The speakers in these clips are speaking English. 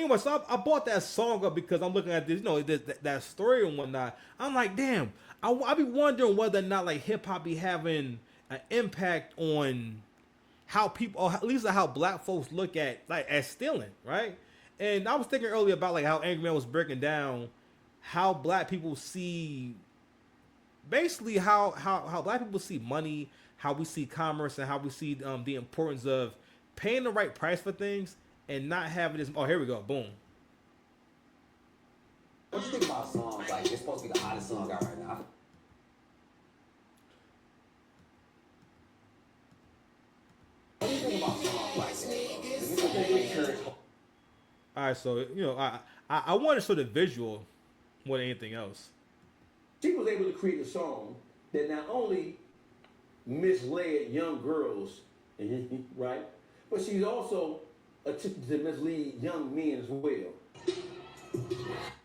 anyway, so I bought that song up because I'm looking at this, that story and whatnot. I'm like, damn, I be wondering whether or not like hip hop be having an impact on how people, or at least how black folks look at like at stealing, right? And I was thinking earlier about like how Angry Man was breaking down how black people see, basically how black people see money, how we see commerce, and how we see the importance of paying the right price for things and not having this. Oh, here we go. Boom. What you think about songs like it's supposed to be the hottest song out right now? What do you think about songs like that? Is this something that encourage? All right, so I want to show the visual more than anything else. She was able to create a song that not only misled young girls, right, but she's also attempted to mislead young men as well.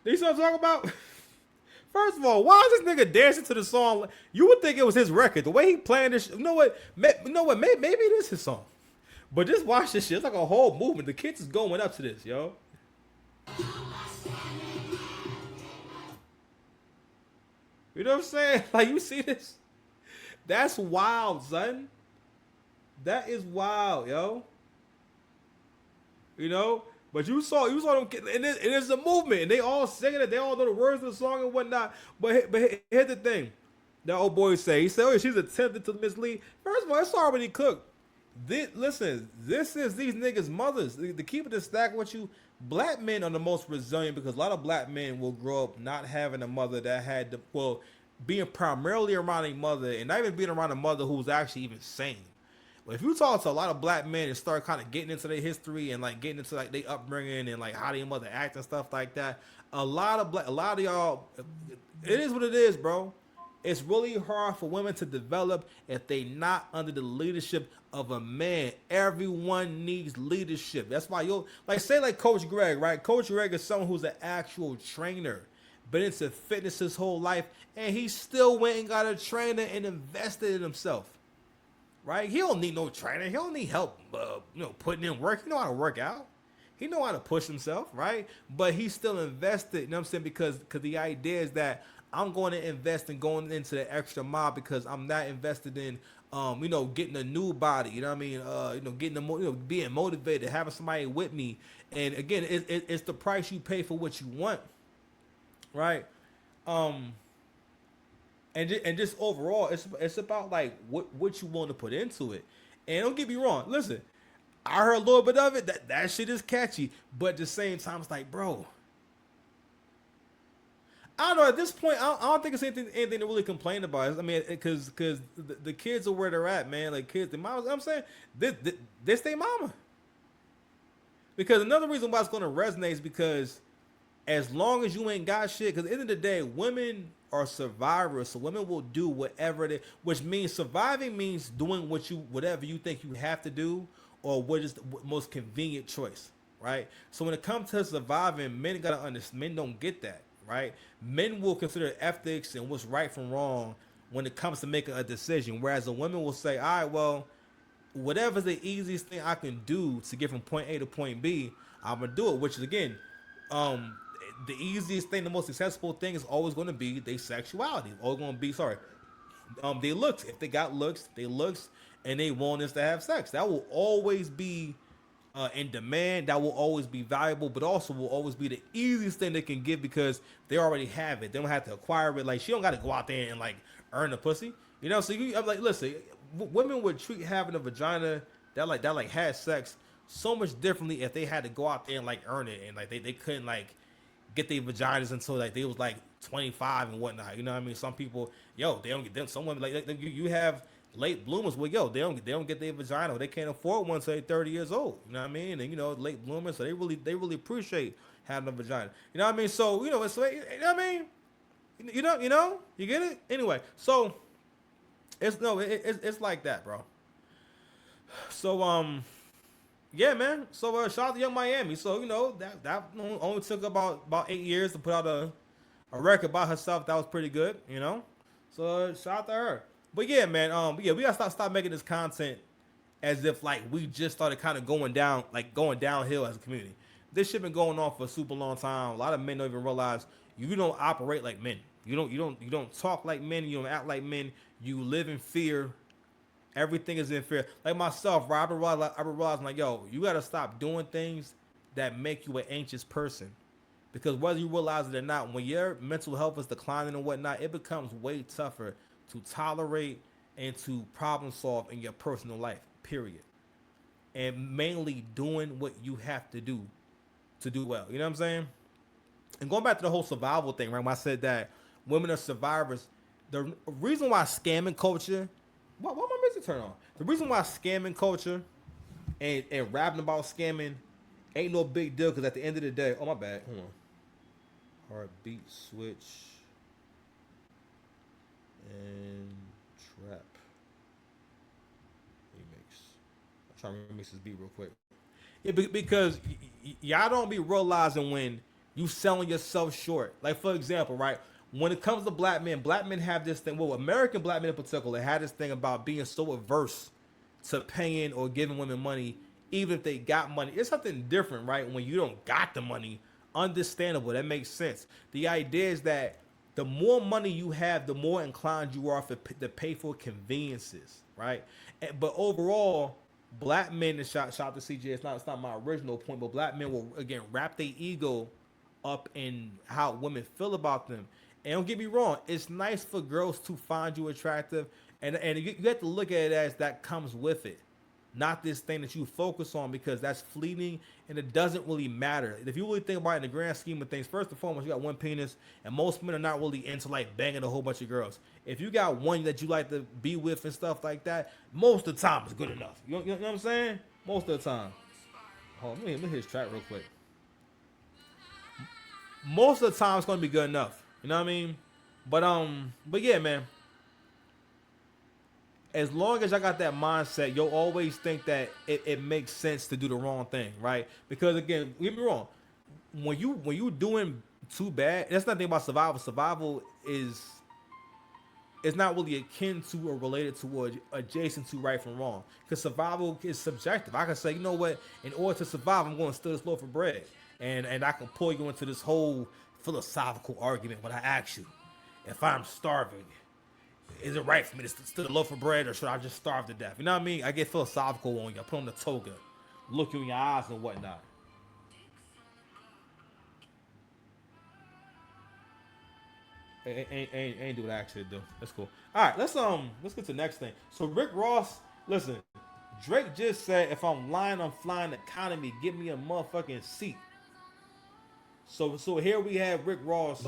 You see what I'm talking about? First of all, why is this nigga dancing to the song? You would think it was his record. The way he playing this, you know what? Maybe it is his song. But just watch this shit. It's like a whole movement. The kids is going up to this, yo. You know what I'm saying? Like, you see this? That's wild, son. That is wild, yo. You know? But you saw them, and it's a movement, and they all singing it. They all know the words of the song and whatnot. But here's the thing: that old boy he said, "Oh, she's attempted to mislead." First of all, it's already cooked. Listen, this is these niggas' mothers. To keep it a stack with you, black men are the most resilient because a lot of black men will grow up not having a mother that had being primarily around a mother, and not even being around a mother who's actually even sane. But if you talk to a lot of black men and start kind of getting into their history and like getting into like their upbringing and like how their mother act and stuff like that, a lot of y'all, it is what it is, bro. It's really hard for women to develop if they not under the leadership of a man. Everyone needs leadership. That's why you'll like say like Coach Greg, right? Coach Greg is someone who's an actual trainer, been into fitness his whole life, and he still went and got a trainer and invested in himself. Right? He don't need no trainer. He don't need help, putting in work. He know how to work out. He know how to push himself, right? But he's still invested. You know what I'm saying? Because the idea is that I'm going to invest in going into the extra mile because I'm not invested in, getting a new body. You know what I mean? Getting being motivated, having somebody with me. And again, it's the price you pay for what you want, right? And just overall, it's about like what you want to put into it. And don't get me wrong, listen, I heard a little bit of it. That shit is catchy, but at the same time, it's like, bro, I don't know. At this point, I don't think it's anything to really complain about. I mean, because the kids are where they're at, man. Like kids, the mamas. I'm saying this they mama. Because another reason why it's going to resonate is because as long as you ain't got shit, because at the end of the day, women are survivors, so women will do whatever they, which means surviving means doing whatever you think you have to do, or what is the most convenient choice, right? So when it comes to surviving, men gotta understand. Men don't get that, right? Men will consider ethics and what's right from wrong when it comes to making a decision, whereas a woman will say, all right, well, whatever's the easiest thing I can do to get from point A to point B, I'm gonna do it. Which is again, the easiest thing, the most accessible thing is always going to be their sexuality. Always going to be they looks. If they got looks, they looks, and they want us to have sex. That will always be in demand. That will always be valuable, but also will always be the easiest thing they can give because they already have it. They don't have to acquire it. Like she don't got to go out there and like earn the pussy. You know. So I'm like, listen, women would treat having a vagina that had sex so much differently if they had to go out there and like earn it, and like they couldn't like get their vaginas until like they was like 25 and whatnot. You know what I mean? Some people, they don't get them. Some women like you have late bloomers. Well, they don't get their vagina. They can't afford one until they're 30 years old. You know what I mean? And late bloomers, so they really appreciate having a vagina. You know what I mean? So you know what I mean? You get it? Anyway, so it's like that, bro. So yeah, man. So shout out to Young Miami. So that only took about 8 years to put out a record by herself. That was pretty good. So shout out to her. But yeah, man. Yeah, we gotta stop making this content as if like we just started kind of going downhill as a community. this shit been going on for a super long time. A lot of men don't even realize you don't operate like men. You don't talk like men. You don't act like men. You live in fear. Everything is in fear. Like myself, right? I realized like, yo, you gotta stop doing things that make you an anxious person. Because whether you realize it or not, when your mental health is declining and whatnot, it becomes way tougher to tolerate and to problem solve in your personal life, period. And mainly doing what you have to do well. You know what I'm saying? And going back to the whole survival thing, right? When I said that women are survivors, the reason why scamming culture, why my music turn on? The reason why scamming culture and rapping about scamming ain't no big deal, because at the end of the day, oh my bad, hold on. Heartbeat switch and trap remix. I'm trying to remix this beat real quick. Yeah, because y'all don't be realizing when you selling yourself short. Like for example, right? When it comes to black men have this thing. Well, American black men in particular had this thing about being so averse to paying or giving women money, even if they got money. It's something different, right? When you don't got the money, understandable. That makes sense. The idea is that the more money you have, the more inclined you are to pay for conveniences, right? But overall, black men, and shout to CJ, it's not my original point, but black men will again wrap their ego up in how women feel about them. And don't get me wrong, it's nice for girls to find you attractive, and you have to look at it as that comes with it, not this thing that you focus on, because that's fleeting and it doesn't really matter. If you really think about it in the grand scheme of things, first and foremost, you got one penis, and most men are not really into like banging a whole bunch of girls. If you got one that you like to be with and stuff like that, most of the time it's good enough. You know what I'm saying? Most of the time. Hold on, let me hit his track real quick. Most of the time it's gonna be good enough. You know what I mean? But yeah, man. As long as I got that mindset, you'll always think that it makes sense to do the wrong thing, right? Because again, get me wrong, when you doing too bad, that's nothing about survival. Survival is not really akin to or related to or adjacent to right from wrong. Because survival is subjective. I can say, you know what, in order to survive, I'm going to steal this loaf of bread. And I can pull you into this whole philosophical argument when I ask you, if I'm starving, is it right for me to steal a loaf of bread, or should I just starve to death? You know what I mean? I get philosophical on you. I put on the toga, look you in your eyes and whatnot. Ain't do what I actually do. That's cool. All right, let's get to the next thing. So Rick Ross, listen, Drake just said, if I'm lying, I'm flying economy. Give me a motherfucking seat. So here we have Rick Ross.